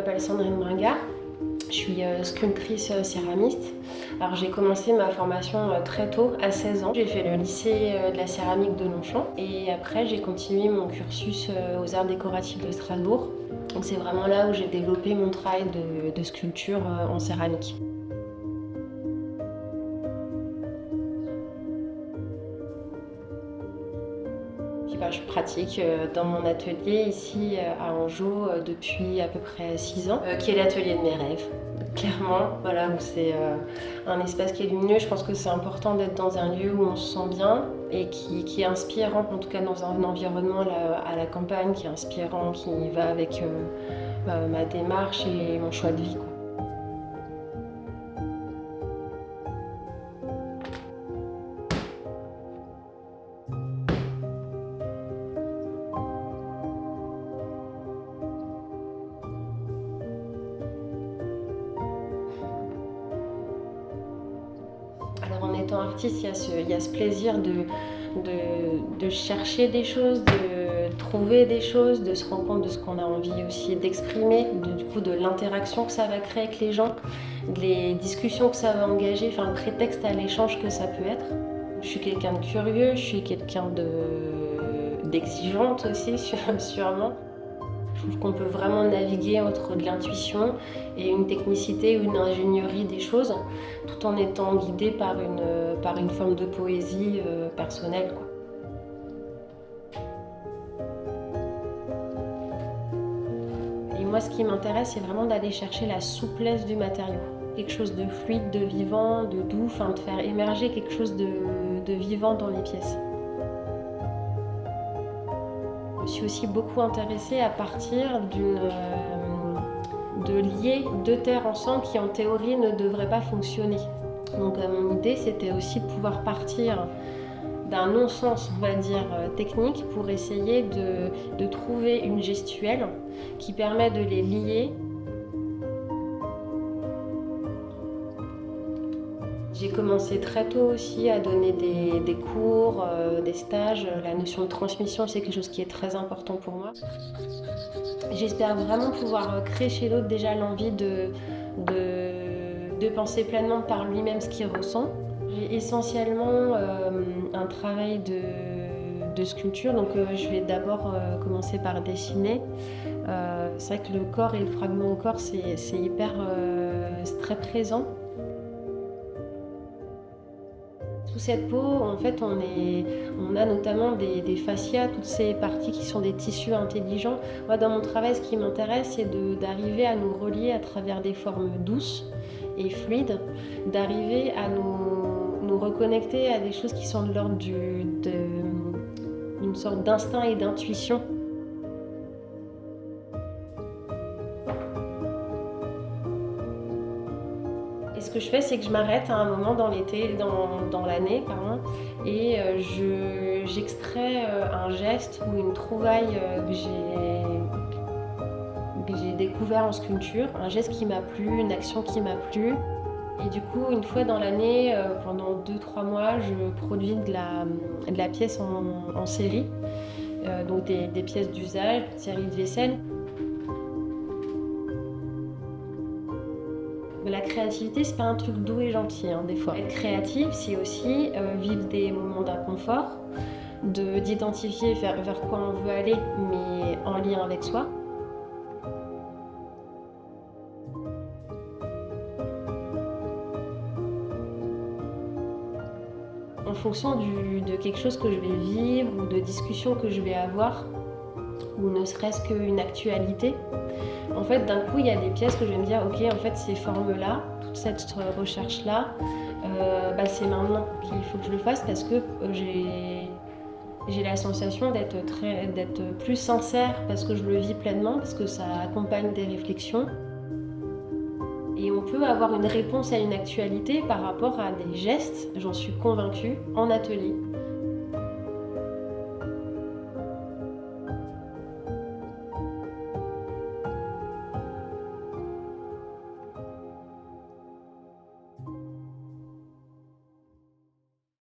m'appelle Sandrine Bringard. Je suis sculptrice céramiste. Alors j'ai commencé ma formation très tôt, à 16 ans. J'ai fait le lycée de la céramique de Longchamp et après j'ai continué mon cursus aux arts décoratifs de Strasbourg. Donc c'est vraiment là où j'ai développé mon travail de sculpture en céramique. Je pratique dans mon atelier ici à Anjou depuis à peu près 6 ans, qui est l'atelier de mes rêves. Clairement, voilà, c'est un espace qui est lumineux. Je pense que c'est important d'être dans un lieu où on se sent bien et qui est inspirant, en tout cas dans un environnement à la campagne, qui est inspirant, qui va avec ma démarche et mon choix de vie, quoi. Alors en étant artiste, il y a ce plaisir de chercher des choses, de trouver des choses, de se rendre compte de ce qu'on a envie aussi d'exprimer, du coup de l'interaction que ça va créer avec les gens, les discussions que ça va engager, enfin le prétexte à l'échange que ça peut être. Je suis quelqu'un de curieux, je suis quelqu'un d'exigeante aussi, sûrement. Je trouve qu'on peut vraiment naviguer entre de l'intuition et une technicité ou une ingénierie des choses, tout en étant guidé par une forme de poésie personnelle, quoi. Et moi, ce qui m'intéresse, c'est vraiment d'aller chercher la souplesse du matériau. Quelque chose de fluide, de vivant, de doux, enfin de faire émerger quelque chose de vivant dans les pièces. Je suis aussi beaucoup intéressée à partir de lier deux terres ensemble qui en théorie ne devraient pas fonctionner. Donc mon idée c'était aussi de pouvoir partir d'un non-sens, on va dire, technique pour essayer de trouver une gestuelle qui permet de les lier. J'ai commencé très tôt aussi à donner des cours, des stages. La notion de transmission, c'est quelque chose qui est très important pour moi. J'espère vraiment pouvoir créer chez l'autre déjà l'envie de penser pleinement par lui-même ce qu'il ressent. J'ai essentiellement un travail de sculpture, donc je vais d'abord commencer par dessiner. C'est vrai que le corps et le fragment au corps, c'est c'est très présent. Sous cette peau, en fait, on a notamment des fascias, toutes ces parties qui sont des tissus intelligents. Moi, dans mon travail, ce qui m'intéresse, c'est d'arriver à nous relier à travers des formes douces et fluides, d'arriver à nous reconnecter à des choses qui sont de l'ordre d'une sorte d'instinct et d'intuition. Et ce que je fais, c'est que je m'arrête à un moment dans l'année, et j'extrais un geste ou une trouvaille que j'ai découvert en sculpture, un geste qui m'a plu, une action qui m'a plu. Et du coup, une fois dans l'année, pendant 2-3 mois, je produis de la pièce en série, donc des pièces d'usage, une série de vaisselle. La créativité, c'est pas un truc doux et gentil, hein, des fois. Être créatif, c'est aussi vivre des moments d'inconfort, d'identifier vers quoi on veut aller, mais en lien avec soi. En fonction de quelque chose que je vais vivre ou de discussions que je vais avoir, ou ne serait-ce qu'une actualité, en fait, d'un coup, il y a des pièces que je vais me dire, ok, en fait, ces formes-là, toute cette recherche-là, c'est maintenant qu'il faut que je le fasse parce que j'ai la sensation d'être plus sincère parce que je le vis pleinement, parce que ça accompagne des réflexions. Et on peut avoir une réponse à une actualité par rapport à des gestes, j'en suis convaincue, en atelier.